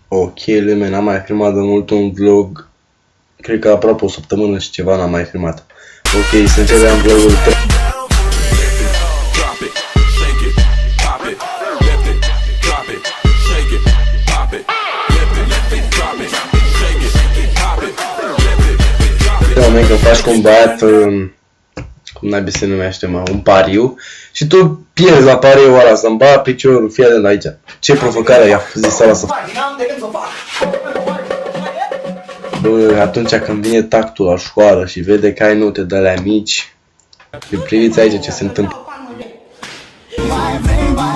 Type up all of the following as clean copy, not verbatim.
Ok, lume, n-am mai filmat de mult un vlog. Cred că aproape o săptămână și ceva n-am mai filmat. Ok, să începem vlogul 3. În moment când faci cu un băiat, cum n-ai se numește, mă, un pariu, și tu pierzi la pariul ăla, să-mi bag piciorul, fii atent aici. Ce provocare i-a zis ăla să fac? Bă, atunci când vine tactul la școală și vede că ai note de alea mici, priviți aici ce se întâmplă.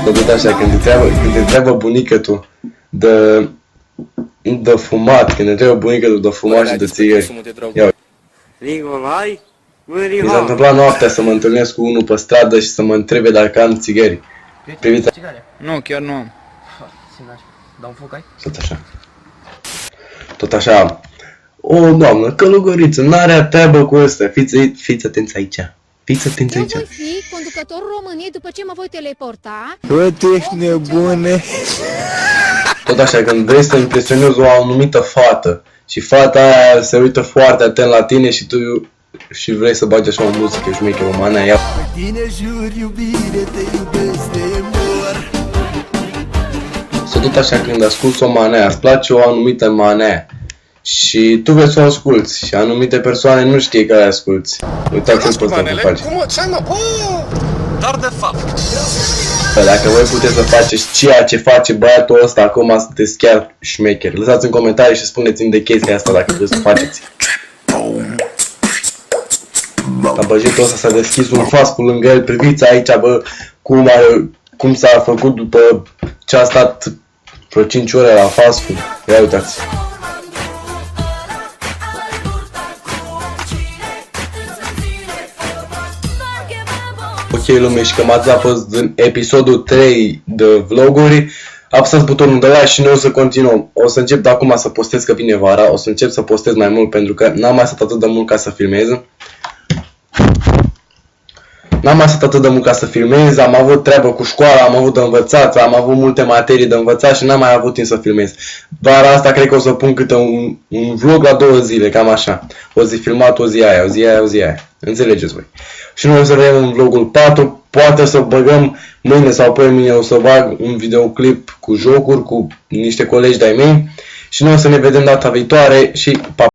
Tot așa, când te întreabă bunica tu de fumat, când te întreabă bunica tu de fumat și de țigări. Ia uite. Mi s-a întâmplat noaptea să mă întâlnesc cu unul pe stradă și să mă întrebe dacă am țigări. Priviți. Nu, chiar nu am. Dau un foc ai? Tot așa. Tot așa. O, doamnă, călugăriță, n-are treabă cu ăsta. Fiți atenți aici. Fiți atenți aici. Eu voi fi conducătorul României după ce mă voi teleporta. Bă, tu ești nebune. Tot așa, când vrei să impresionezi o anumită fată și fata aia se uită foarte atent la tine și tu și vrei să bagi așa o muzică șmecheră, o manea, ia. Tine jur iubire, te iubesc, te mor. Sau tot așa, când asculti o manea, îți place o anumită manea și tu vrei să o asculti și anumite persoane nu știe că le asculti. Uitați-l pe ăsta cum face. Dar de fapt. Păi dacă voi puteți să faceți ceea ce face băiatul ăsta acum, sunteți chiar șmecheri. Lăsați în comentarii și spuneți-mi de chestia asta dacă vreți să faceți. La băjetul ăsta s-a deschis un fast cu lângă el, priviți aici, bă, cum s-a făcut după ce a stat vreo 5 ore la fast food. Ia uitați. Ok, lume, și că m-ați apăs în episodul 3 de vloguri, apăsați butonul de like și noi o să continuăm. O să încep de acum să postez, că vine vara, o să încep să postez mai mult pentru că n-am mai stat atât de mult ca să filmez. Am avut treabă cu școala, am avut de învățat, am avut multe materii de învățat și n-am mai avut timp să filmez. Vara asta cred că o să pun câte un vlog la 2 zile, cam așa. O zi filmat, o zi aia. Înțelegeți voi. Și noi o să vedem în vlogul 4, poate să băgăm mâine sau pe mine o să bag un videoclip cu jocuri, cu niște colegi de-ai mei. Și noi o să ne vedem data viitoare și pa!